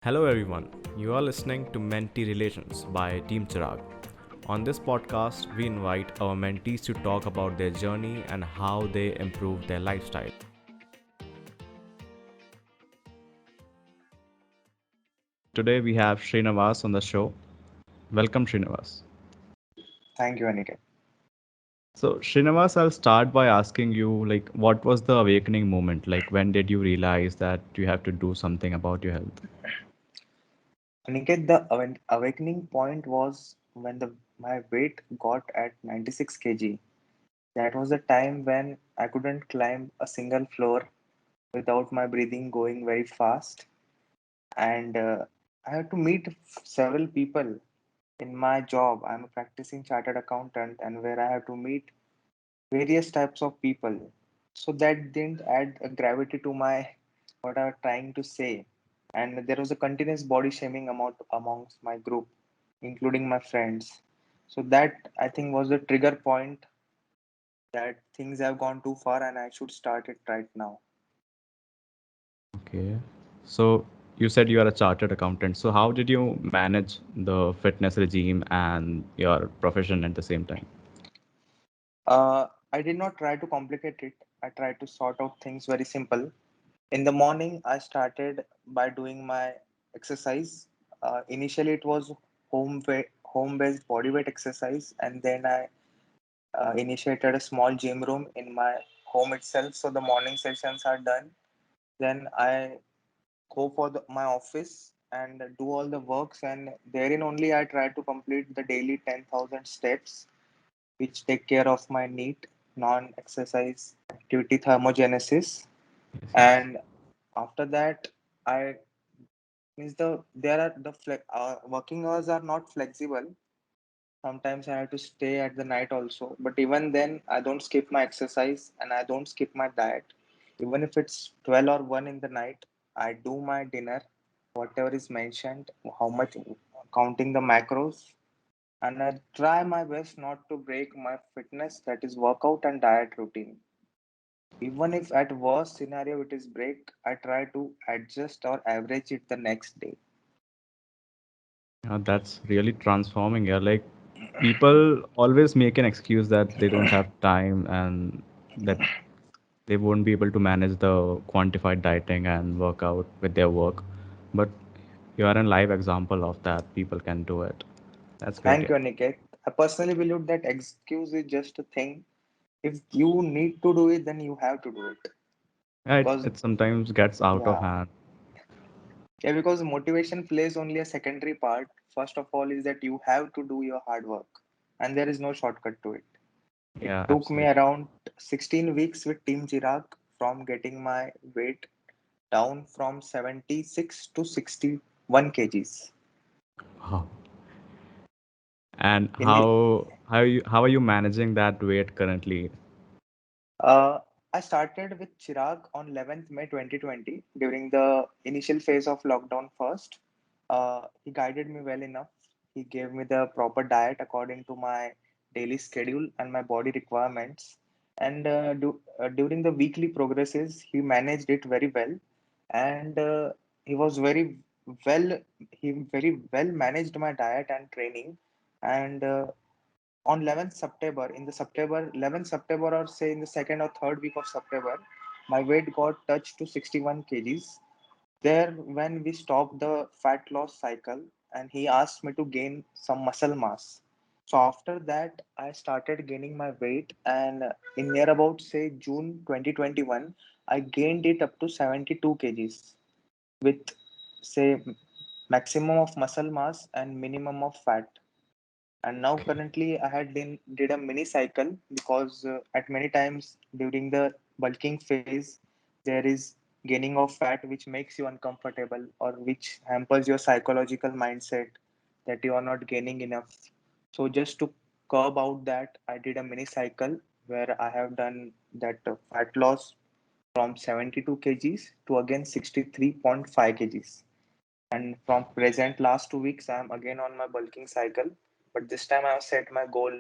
Hello, everyone. You are listening to Mentee Relations by Team Chirag. On this podcast, we invite our mentees to talk about their journey and how they improve their lifestyle. Today, we have Srinivas on the show. Welcome, Srinivas. Thank you, Aniket. So, Srinivas, I'll start by asking you, what was the awakening moment? When did you realize that you have to do something about your health? Aniket, the awakening point was when my weight got at 96 kg. That was the time when I couldn't climb a single floor without my breathing going very fast. And I had to meet several people in my job. I'm a practicing chartered accountant, and where I have to meet various types of people. So that didn't add a gravity to my what I was trying to say. And there was a continuous body shaming amongst my group, including my friends. So that I think was the trigger point that things have gone too far and I should start it right now. Okay. So you said you are a chartered accountant. So how did you manage the fitness regime and your profession at the same time? I did not try to complicate it. I tried to sort out things very simple. In the morning, I started by doing my exercise. Initially, it was home-based body weight exercise, and then I initiated a small gym room in my home itself. So the morning sessions are done. Then I go for my office and do all the works, and therein only I try to complete the daily 10,000 steps, which take care of my NEAT, non-exercise activity thermogenesis. Yes, yes. And after that, I means there are working hours are not flexible. Sometimes I have to stay at the night also, but even then I don't skip my exercise and I don't skip my diet. Even if it's 12 or 1 in the night, I do my dinner, whatever is mentioned, how much, counting the macros, and I try my best not to break my fitness, that is workout and diet routine. Even if at worst scenario it is break, I try to adjust or average it the next day. That's really transforming. Yeah, people always make an excuse that they don't have time and that they won't be able to manage the quantified dieting and workout with their work. But you are a live example of that. People can do it. That's great. Thank Yeah. you, Aniket. I personally believe that excuse is just a thing. If you need to do it, then you have to do it. Yeah, Because it sometimes gets out of yeah, hand. yeah, because motivation plays only a secondary part. First of all, is that you have to do your hard work, and there is no shortcut to it. It Yeah, took me absolutely. around 16 weeks with Team Chirag from getting my weight down from 76 to 61 kgs. Wow. And In the how are you managing that weight currently? Uh, I started with Chirag on 11th May 2020 during the initial phase of lockdown first. He guided me well enough. He gave me the proper diet according to my daily schedule and my body requirements. And during the weekly progresses, he managed it very well. And he was well, he very well managed my diet and training. And on 11th September, in the September 11th September, or say in the second or third week of September, my weight got touched to 61 kgs. There, when we stopped the fat loss cycle, and he asked me to gain some muscle mass. So after that, I started gaining my weight, and in near about say June 2021, I gained it up to 72 kgs with say maximum of muscle mass and minimum of fat. And now Okay. currently I did a mini cycle because at many times during the bulking phase there is gaining of fat which makes you uncomfortable or which hampers your psychological mindset that you are not gaining enough. So just to curb out that, I did a mini cycle where I have done that fat loss from 72 kgs to again 63.5 kgs. And from present last 2 weeks, I'm again on my bulking cycle. But this time I've set my goal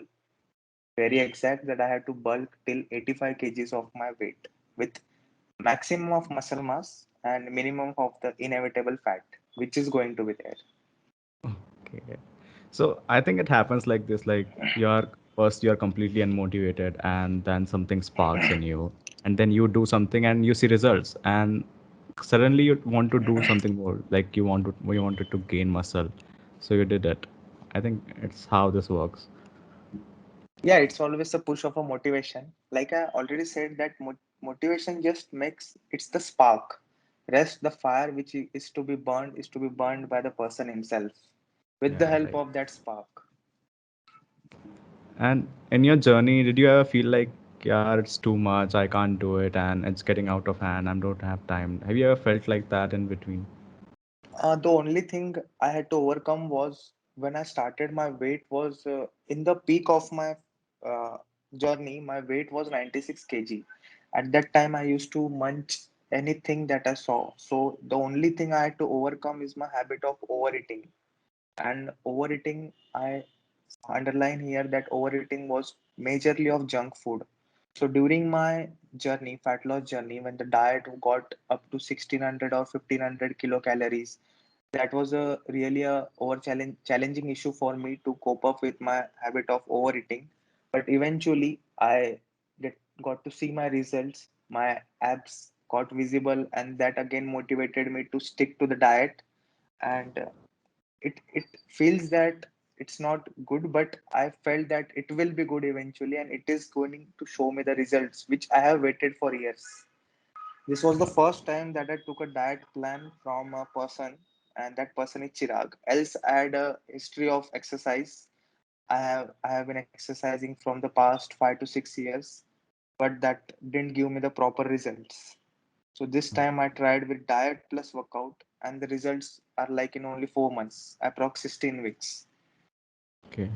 very exact that I have to bulk till 85 kgs of my weight with maximum of muscle mass and minimum of the inevitable fat. which is going to be there. Okay. So I think it happens like this, like you're first you're completely unmotivated and then something sparks in you and then you do something and you see results and suddenly you want to do something more, like you wanted to gain muscle. So you did it. I think it's how this works. Yeah, it's always a push of a motivation. Like I already said, that motivation just makes it's the spark. Rest the fire which is to be burned by the person himself with the Yeah, help right. of that spark. And in your journey, did you ever feel like, yeah, it's too much, I can't do it, and it's getting out of hand, I don't have time? Have you ever felt like that in between? The only thing I had to overcome was when I started, my weight was in the peak of my uh, journey. My weight was 96 kg. At that time, I used to munch anything that I saw. So the only thing I had to overcome is my habit of overeating. And overeating, I underline here that overeating was majorly of junk food. So during my journey, fat loss journey, when the diet got up to 1600 or 1500 kilocalories, that was a really a challenging issue for me to cope up with my habit of overeating. But eventually, got to see my results. My abs got visible, and that again motivated me to stick to the diet. And it feels that it's not good, but I felt that it will be good eventually, and it is going to show me the results which I have waited for years. This was the first time that I took a diet plan from a person, and that person is Chirag. Else, I had a history of exercise. I have been exercising from the past 5 to 6 years, but that didn't give me the proper results. So this time I tried with diet plus workout, and the results are like in only 4 months, approx 16 weeks. Okay.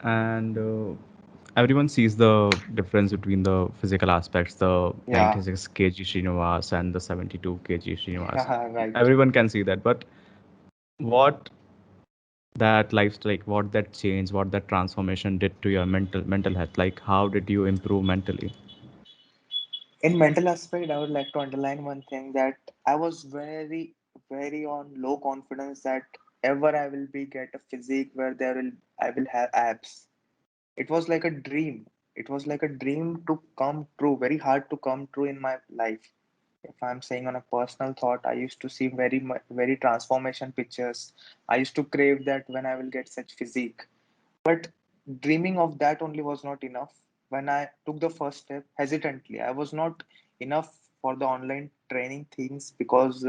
And everyone sees the difference between the physical aspects, the Yeah, 96 kg Srinivas and the 72 kg Srinivas. right. Everyone can see that, but what that lifestyle, like what that change, what that transformation did to your mental health, like how did you improve mentally? In mental aspect, I would like to underline one thing, that I was very, very on low confidence that ever I will be get a physique where I will have abs. It was like a dream. It was like a dream to come true, very hard to come true in my life. If I'm saying on a personal thought, I used to see very transformation pictures. I used to crave that when I will get such physique. But dreaming of that only was not enough. When I took the first step hesitantly, I was not enough for the online training things, because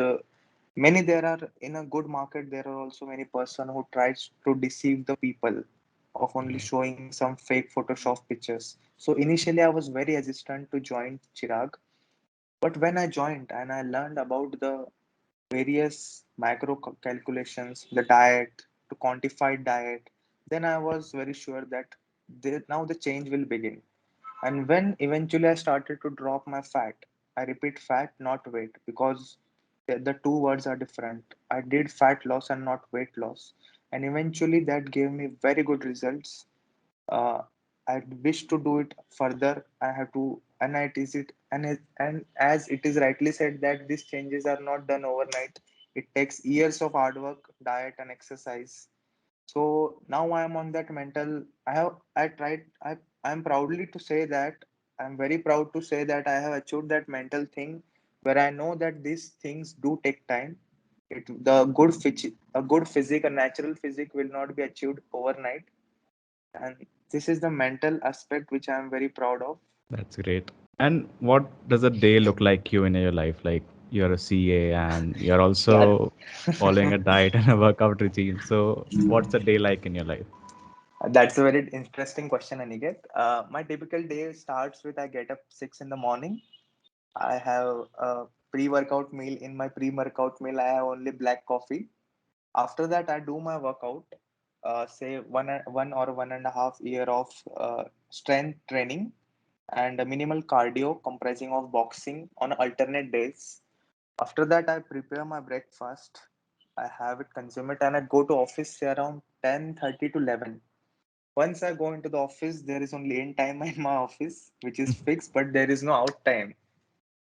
many there are in a good market. There are also many person who tries to deceive the people of only Right. showing some fake Photoshop pictures. So initially, I was very hesitant to join Chirag. But when I joined and I learned about the various calculations, the diet, to quantify diet, then I was very sure that now the change will begin. And when eventually I started to drop my fat, I repeat fat, not weight, because the two words are different. I did fat loss and not weight loss. And eventually that gave me very good results. uh, I wish to do it further. I have to, and it is it, and as it is rightly said that these changes are not done overnight. It takes years of hard work, diet, and exercise. So now I am on that mental. I tried. I'm proudly to say that I'm very proud to say that I have achieved that mental thing, where I know that these things do take time. A good physique, a natural physique will not be achieved overnight, and this is the mental aspect which I am very proud of. That's great. And what does a day look like you in your life? Like you're a CA and you're Yeah, also following a diet and a workout regime. So what's a day like in your life? that's a very interesting question, Aniket. My typical day starts with I get up 6 in the morning. I have a pre-workout meal. In my pre-workout meal, I have only black coffee. After that, I do my workout. Say one or 1.5 year of strength training and a minimal cardio comprising of boxing on alternate days. After that, I prepare my breakfast. I have it, consume it, and I go to office say around 10:30 to 11. Once I go into the office, there is only in time in my office, which is fixed, but there is no out time.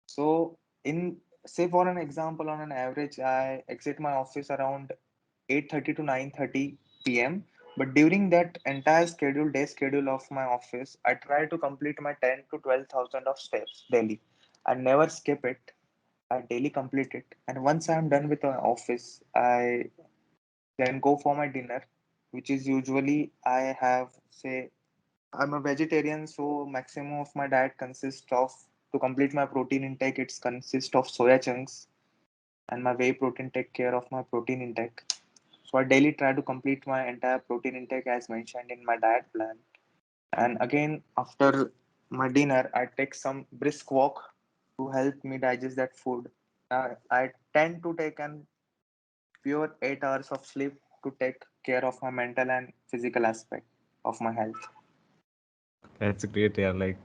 So in say for an example, on an average, I exit my office around 8:30 to 9:30 p.m. But during that entire day schedule of my office, I try to complete my 10 to 12,000 of steps daily. I never skip it. I daily complete it. And once I'm done with my office, I then go for my dinner, which is usually I have, say, I'm a vegetarian, so maximum of my diet consists of, to complete my protein intake, it consists of soya chunks, and my whey protein take care of my protein intake. So I daily try to complete my entire protein intake as mentioned in my diet plan. And again, after my dinner, I take some brisk walk to help me digest that food. I tend to take an pure 8 hours of sleep to take care of my mental and physical aspect of my health. That's great. Yeah, like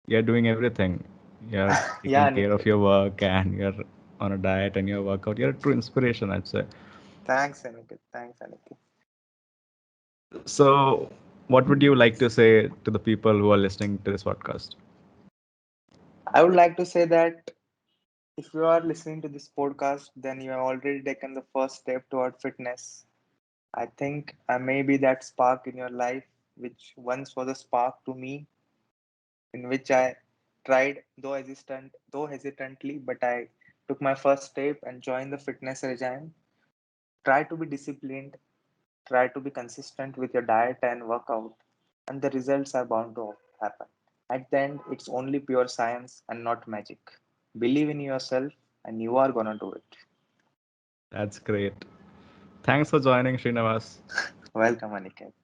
you're doing everything. You're taking Yeah, care of Nikhil. your work and you're on a diet and your workout. You're a true inspiration, I'd say. Thanks, Aniket. Thanks, Aniket. So, what would you like to say to the people who are listening to this podcast? I would like to say that if you are listening to this podcast, then you have already taken the first step toward fitness. I think I may be that spark in your life, which once was a spark to me, in which I tried, though hesitantly, but I took my first step and joined the fitness regime. Try to be disciplined, try to be consistent with your diet and workout, and the results are bound to happen. At the end, it's only pure science and not magic. Believe in yourself, and you are gonna do it. That's great. Thanks for joining, Srinivas. Welcome, Aniket.